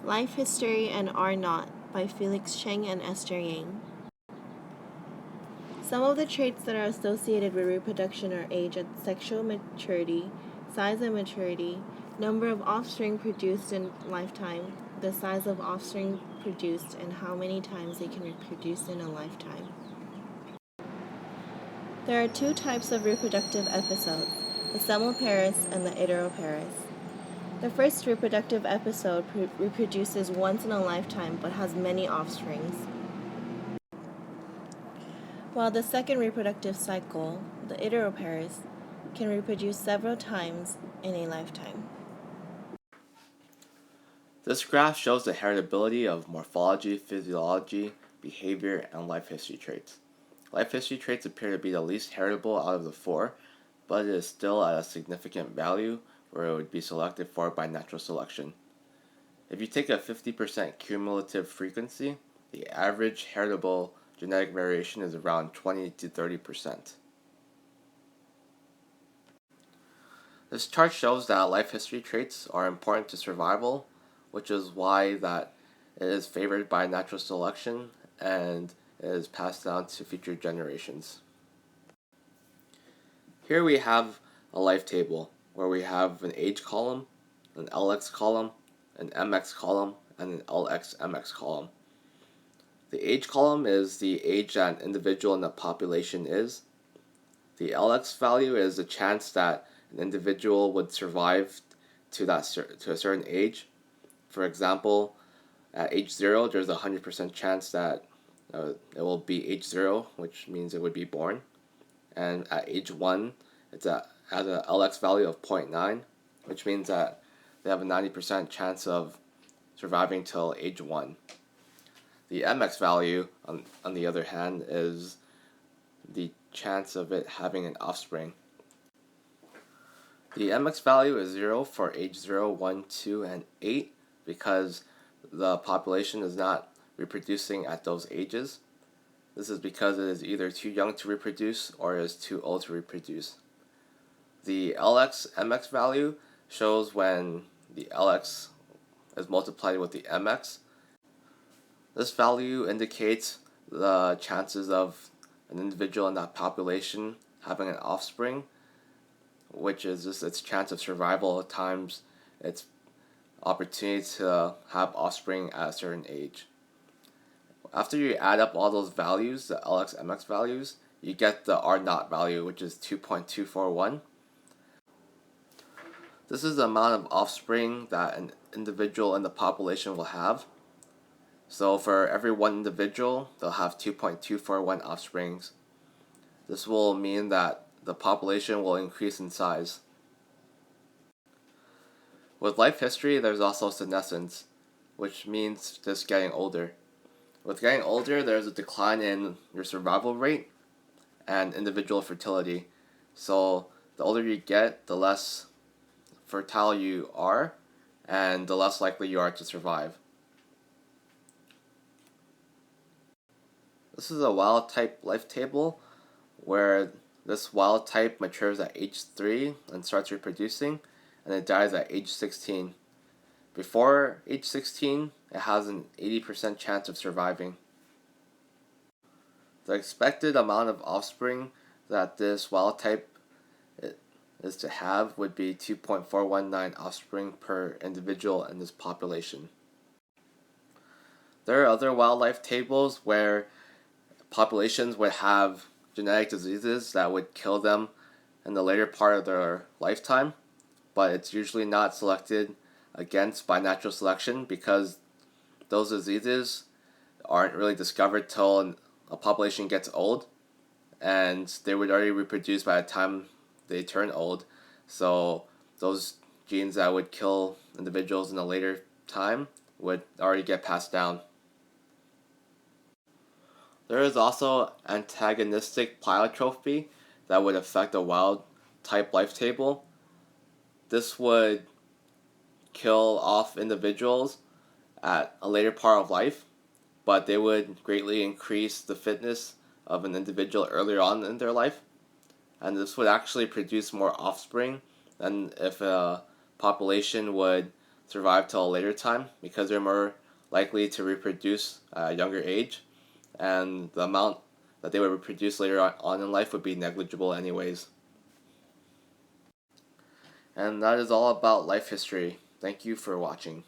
Life History and R Naught by Felix Cheng and Esther Yang. Some of the traits that are associated with reproduction are age at sexual maturity, size and maturity, number of offspring produced in lifetime, the size of offspring produced, and how many times they can reproduce in a lifetime. There are two types of reproductive episodes, the semelparous and the heteroparous. The first reproductive episode reproduces once in a lifetime but has many offsprings, while the second reproductive cycle, the heteroparous, can reproduce several times in a lifetime. This graph shows the heritability of morphology, physiology, behavior, and life history traits. Life history traits appear to be the least heritable out of the four, but it is still at a significant value where it would be selected for by natural selection. If you take a 50% cumulative frequency, the average heritable genetic variation is around 20 to 30%. This chart shows that life history traits are important to survival, which is why that it is favored by natural selection and it is passed down to future generations. Here we have a life table where we have an age column, an LX column, an MX column, and an LX-MX column. The age column is the age that an individual in the population is. The LX value is the chance that an individual would survive to a certain age. For example, at age 0, there's a 100% chance that it will be age 0, which means it would be born. And at age 1, it's at an LX value of 0.9, which means that they have a 90% chance of surviving till age 1. The MX value, on the other hand, is the chance of it having an offspring. The MX value is 0 for age 0, 1, 2, and 8 because the population is not reproducing at those ages. This is because it is either too young to reproduce or it is too old to reproduce. The LX-MX value shows when the LX is multiplied with the MX. This value indicates the chances of an individual in that population having an offspring, which is just its chance of survival times its opportunity to have offspring at a certain age. After you add up all those values, the LX-MX values, you get the R naught value, which is 2.241. This is the amount of offspring that an individual in the population will have. So for every one individual, they'll have 2.241 offsprings. This will mean that the population will increase in size. With life history, there's also senescence, which means just getting older. With getting older, there's a decline in your survival rate and individual fertility. So the older you get, the less fertile you are, and the less likely you are to survive. This is a wild type life table where this wild type matures at age 3 and starts reproducing, and it dies at age 16. Before age 16, it has an 80% chance of surviving. The expected amount of offspring that this wild type is to have would be 2.419 offspring per individual in this population. There are other wildlife tables where populations would have genetic diseases that would kill them in the later part of their lifetime, but it's usually not selected against by natural selection because those diseases aren't really discovered till a population gets old, and they would already reproduce by the time they turn old. So those genes that would kill individuals in a later time would already get passed down. There is also antagonistic pleiotropy that would affect a wild type life table. This would kill off individuals at a later part of life, but they would greatly increase the fitness of an individual earlier on in their life. And this would actually produce more offspring than if a population would survive till a later time because they're more likely to reproduce at a younger age, and the amount that they would reproduce later on in life would be negligible anyways. And that is all about life history. Thank you for watching.